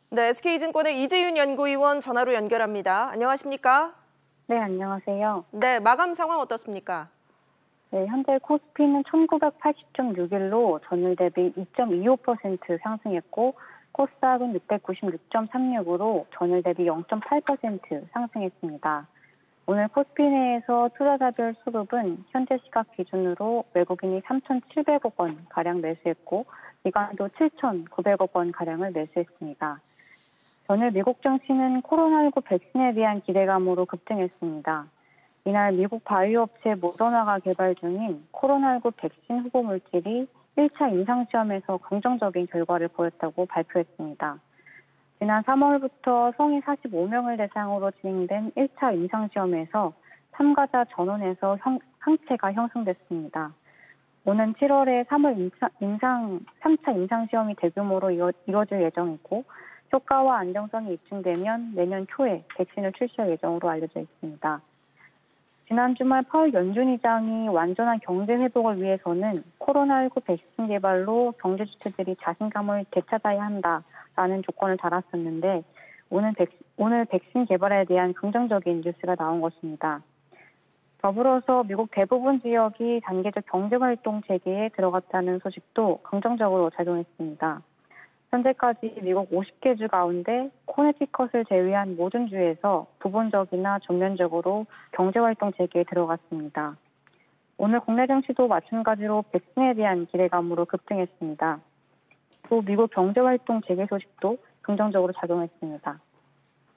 네, SK증권의 이재윤 연구위원 전화로 연결합니다. 안녕하십니까? 네, 안녕하세요. 네, 마감 상황 어떻습니까? 네, 현재 코스피는 1980.61로 전일 대비 2.25% 상승했고, 코스닥은 696.36으로 전일 대비 0.8% 상승했습니다. 오늘 코스피 내에서 투자자별 수급은 현재 시각 기준으로 외국인이 3,700억 원 가량 매수했고, 미관도 7,900억 원 가량을 매수했습니다. 전일 미국 증시는 코로나19 백신에 대한 기대감으로 급등했습니다. 이날 미국 바이오 업체 모더나가 개발 중인 코로나19 백신 후보 물질이 1차 임상시험에서 긍정적인 결과를 보였다고 발표했습니다. 지난 3월부터 성인 45명을 대상으로 진행된 1차 임상시험에서 참가자 전원에서 항체가 형성됐습니다. 오는 7월에 3차 임상시험이 대규모로 이뤄질 예정이고, 효과와 안정성이 입증되면 내년 초에 백신을 출시할 예정으로 알려져 있습니다. 지난 주말 파월 연준 의장이 완전한 경제 회복을 위해서는 코로나19 백신 개발로 경제 주체들이 자신감을 되찾아야 한다라는 조건을 달았었는데, 오늘 백신 개발에 대한 긍정적인 뉴스가 나온 것입니다. 더불어서 미국 대부분 지역이 단계적 경제활동 재개에 들어갔다는 소식도 긍정적으로 작용했습니다. 현재까지 미국 50개 주 가운데 코네티컷을 제외한 모든 주에서 부분적이나 전면적으로 경제활동 재개에 들어갔습니다. 오늘 국내 증시도 마찬가지로 백신에 대한 기대감으로 급등했습니다. 또 미국 경제활동 재개 소식도 긍정적으로 작용했습니다.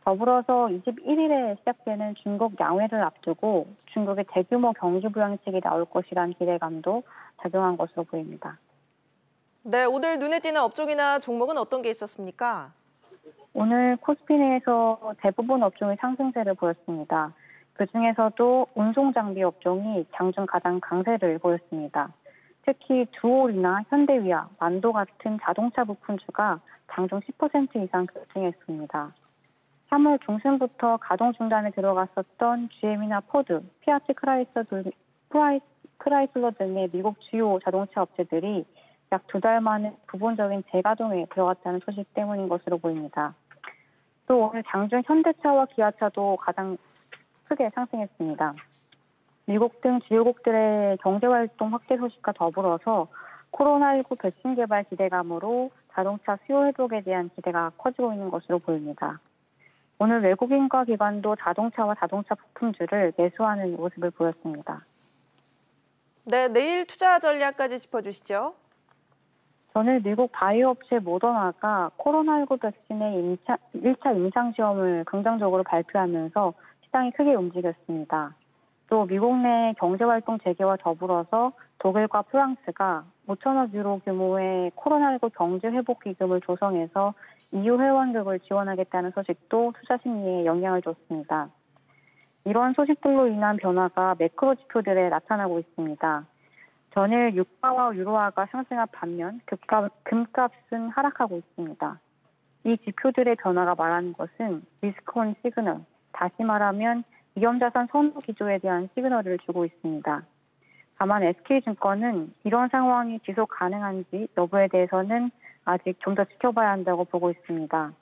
더불어서 21일에 시작되는 중국 양회를 앞두고 중국의 대규모 경기 부양책이 나올 것이라는 기대감도 작용한 것으로 보입니다. 네, 오늘 눈에 띄는 업종이나 종목은 어떤 게 있었습니까? 오늘 코스피 내에서 대부분 업종이 상승세를 보였습니다. 그중에서도 운송장비 업종이 장중 가장 강세를 보였습니다. 특히 두올이나 현대위아, 만도 같은 자동차 부품주가 장중 10% 이상 급등했습니다. 3월 중순부터 가동 중단에 들어갔었던 GM이나 포드, 피아트 크라이슬러 등의 미국 주요 자동차 업체들이 약 2달 만에 부분적인 재가동에 들어갔다는 소식 때문인 것으로 보입니다. 또 오늘 장중 현대차와 기아차도 가장 크게 상승했습니다. 미국 등 주요국들의 경제활동 확대 소식과 더불어서 코로나19 백신 개발 기대감으로 자동차 수요 회복에 대한 기대가 커지고 있는 것으로 보입니다. 오늘 외국인과 기관도 자동차와 자동차 부품주를 매수하는 모습을 보였습니다. 네, 내일 투자 전략까지 짚어주시죠. 전일 미국 바이오 업체 모더나가 코로나19 백신의 1차 임상시험을 긍정적으로 발표하면서 시장이 크게 움직였습니다. 또 미국 내 경제활동 재개와 더불어서 독일과 프랑스가 5천억 유로 규모의 코로나19 경제회복기금을 조성해서 EU 회원국을 지원하겠다는 소식도 투자 심리에 영향을 줬습니다. 이러한 소식들로 인한 변화가 매크로 지표들에 나타나고 있습니다. 전일 유가와 유로화가 상승한 반면 금값은 하락하고 있습니다. 이 지표들의 변화가 말하는 것은 리스크온 시그널, 다시 말하면 위험자산 선호 기조에 대한 시그널을 주고 있습니다. 다만 SK증권은 이런 상황이 지속 가능한지 여부에 대해서는 아직 좀 더 지켜봐야 한다고 보고 있습니다.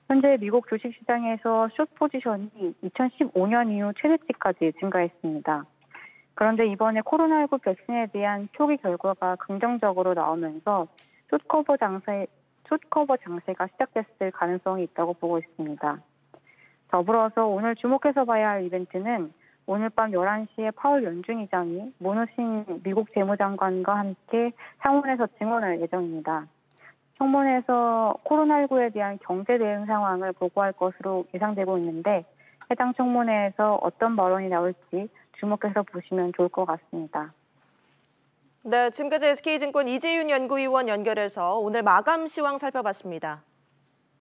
현재 미국 주식시장에서 숏 포지션이 2015년 이후 최대치까지 증가했습니다. 그런데 이번에 코로나19 백신에 대한 표기 결과가 긍정적으로 나오면서 숏커버 장세가 시작됐을 가능성이 있다고 보고 있습니다. 더불어서 오늘 주목해서 봐야 할 이벤트는 오늘 밤 11시에 파월 연준 의장이 모누신 미국 재무장관과 함께 상원에서 증언할 예정입니다. 청문회에서 코로나19에 대한 경제 대응 상황을 보고할 것으로 예상되고 있는데, 해당 청문회에서 어떤 발언이 나올지 주목해서 보시면 좋을 것 같습니다. 네, 지금까지 SK증권 이재윤 연구위원 연결해서 오늘 마감 시황 살펴봤습니다.